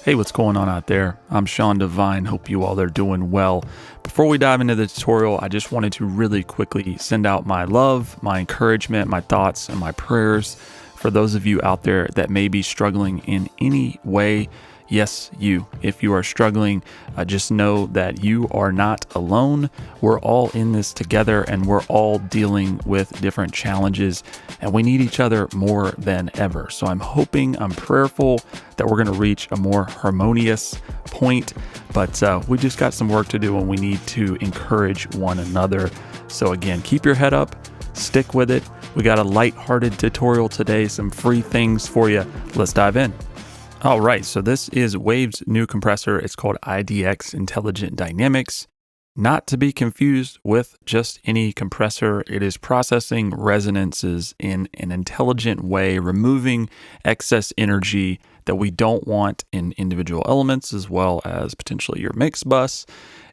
Hey, what's going on out there? I'm Sean Devine. Hope you all are doing well. Before we dive into the tutorial, I just wanted to really quickly send out my love, my encouragement, my thoughts, and my prayers for those of you out there that may be struggling in any way. Yes, you. If you are struggling, just know that you are not alone. We're all in this together and we're all dealing with different challenges and we need each other more than ever. So I'm prayerful that we're going to reach a more harmonious point, but we just got some work to do and we need to encourage one another. So again, keep your head up, stick with it. We got a lighthearted tutorial today, some free things for you. Let's dive in. All right, so this is Wave's new compressor. It's called IDX Intelligent Dynamics. Not to be confused with just any compressor. It is processing resonances in an intelligent way, removing excess energy that we don't want in individual elements, as well as potentially your mix bus.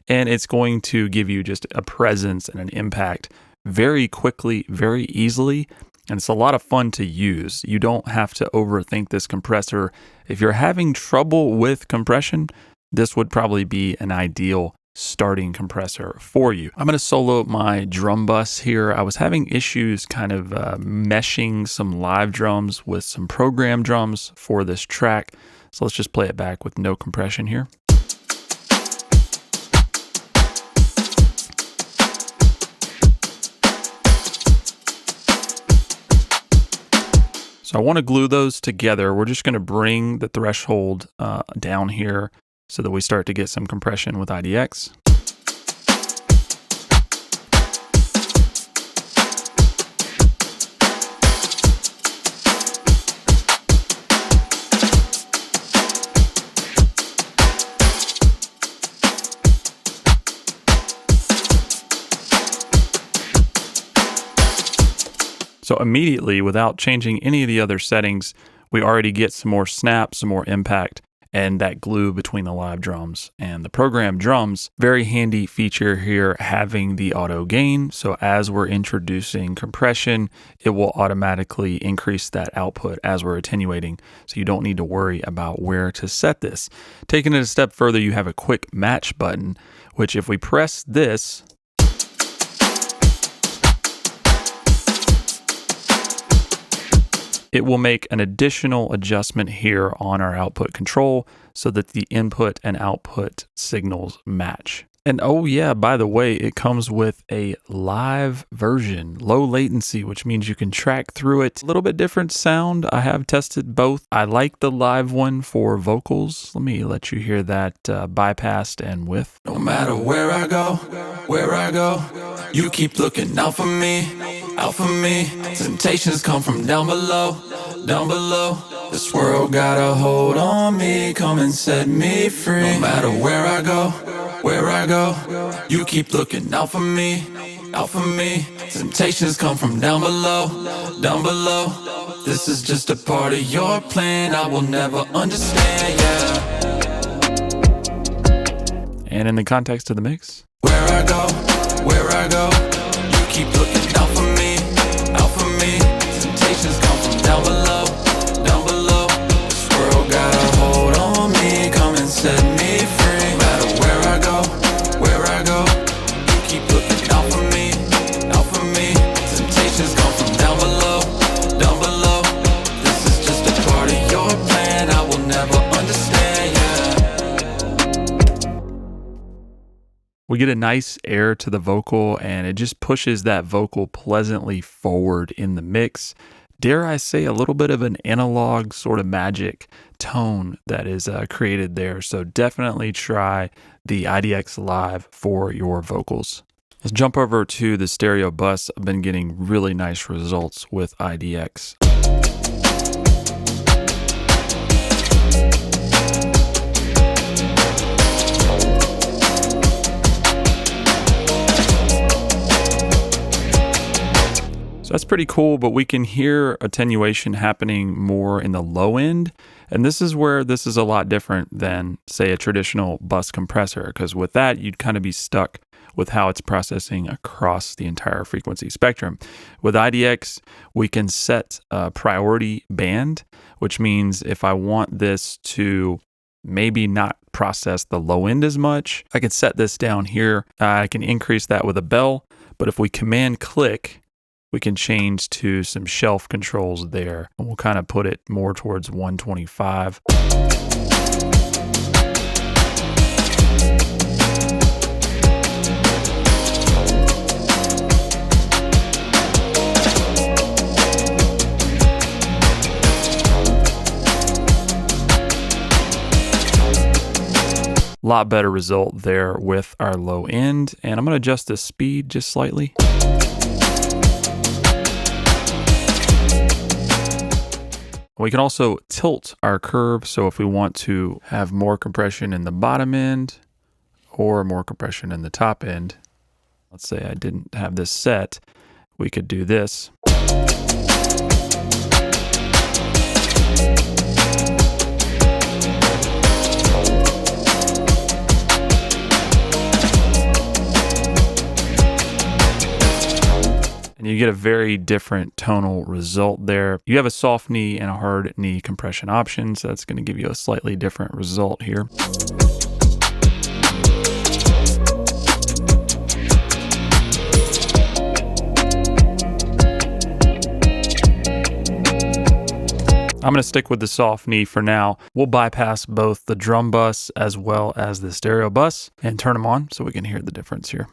And it's going to give you just a presence and an impact very quickly, very easily. And it's a lot of fun to use. You don't have to overthink this compressor. If you're having trouble with compression, this would probably be an ideal starting compressor for you. I'm going to solo my drum bus here. I was having issues kind of meshing some live drums with some program drums for this track. So let's just play it back with no compression here. So I want to glue those together. We're just going to bring the threshold down here so that we start to get some compression with IDX. So immediately, without changing any of the other settings, we already get some more snap, some more impact, and that glue between the live drums and the program drums. Very handy feature here, having the auto gain. So as we're introducing compression, it will automatically increase that output as we're attenuating. So you don't need to worry about where to set this. Taking it a step further, you have a quick match button, which if we press this, it will make an additional adjustment here on our output control so that the input and output signals match. And oh yeah, by the way, it comes with a live version, low latency, which means you can track through it. A little bit different sound. I have tested both. I like the live one for vocals. Let me let you hear that bypassed and with. No matter where I go, you keep looking out for me, out for me. Temptations come from down below, down below. This world got a hold on me, come and set me free. No matter where I go, you keep looking out for me, out for me. Temptations come from down below, down below. This is just a part of your plan I will never understand, yeah. And in the context of the mix, where I go, you keep looking out for me, out for me. Temptations come from down below, down below. This world got a hold on me, come and set me free. No matter where I go, you keep looking out for me, out for me. Temptations come from down below, down below. This is just a part of your plan I will never understand, yeah. we get a nice air to the vocal and it just pushes that vocal pleasantly forward in the mix. Dare I say, a little bit of an analog sort of magic tone that is created there. So definitely try the IDX Live for your vocals. Let's jump over to the stereo bus. I've been getting really nice results with IDX. So that's pretty cool, but we can hear attenuation happening more in the low end. And this is where this is a lot different than, say, a traditional bus compressor, because with that, you'd kind of be stuck with how it's processing across the entire frequency spectrum. With IDX, we can set a priority band, which means if I want this to maybe not process the low end as much. I could set this down here. I can increase that with a bell, but if we command click, we can change to some shelf controls there, and we'll kind of put it more towards 125. Lot better result there with our low end, and I'm going to adjust the speed just slightly. We can also tilt our curve, so if we want to have more compression in the bottom end or more compression in the top end, let's say I didn't have this set, we could do this. And you get a very different tonal result there. You have a soft knee and a hard knee compression option, so that's going to give you a slightly different result here. I'm going to stick with the soft knee for now. We'll bypass both the drum bus as well as the stereo bus and turn them on so we can hear the difference here.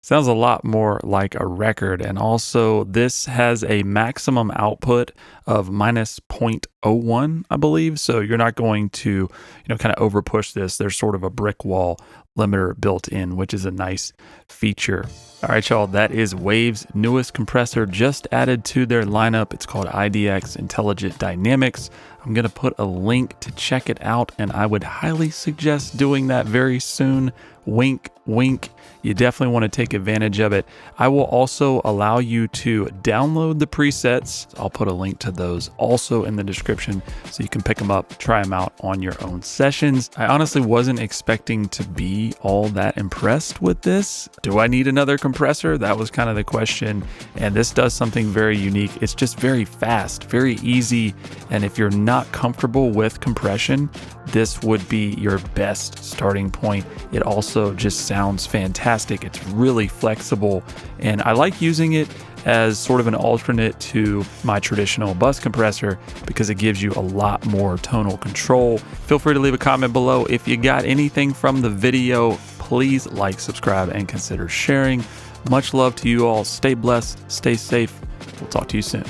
Sounds a lot more like a record, and also this has a maximum output of minus 0.01, I believe. So you're not going to, kind of over push this. There's sort of a brick wall limiter built in, which is a nice feature. All right, y'all, that is Wave's newest compressor just added to their lineup. It's called IDX Intelligent Dynamics. I'm going to put a link to check it out, and I would highly suggest doing that very soon. Wink, wink. You definitely want to take advantage of it. I will also allow you to download the presets. I'll put a link to those also in the description so you can pick them up, try them out on your own sessions. I honestly wasn't expecting to be all that impressed with this. Do I need another compressor? That was kind of the question. And this does something very unique. It's just very fast, very easy. And if you're not comfortable with compression, this would be your best starting point. It also just sounds fantastic. It's really flexible, and I like using it as sort of an alternate to my traditional bus compressor because it gives you a lot more tonal control. Feel free to leave a comment below. If you got anything from the video, please like, subscribe, and consider sharing. Much love to you all. Stay blessed, stay safe. We'll talk to you soon.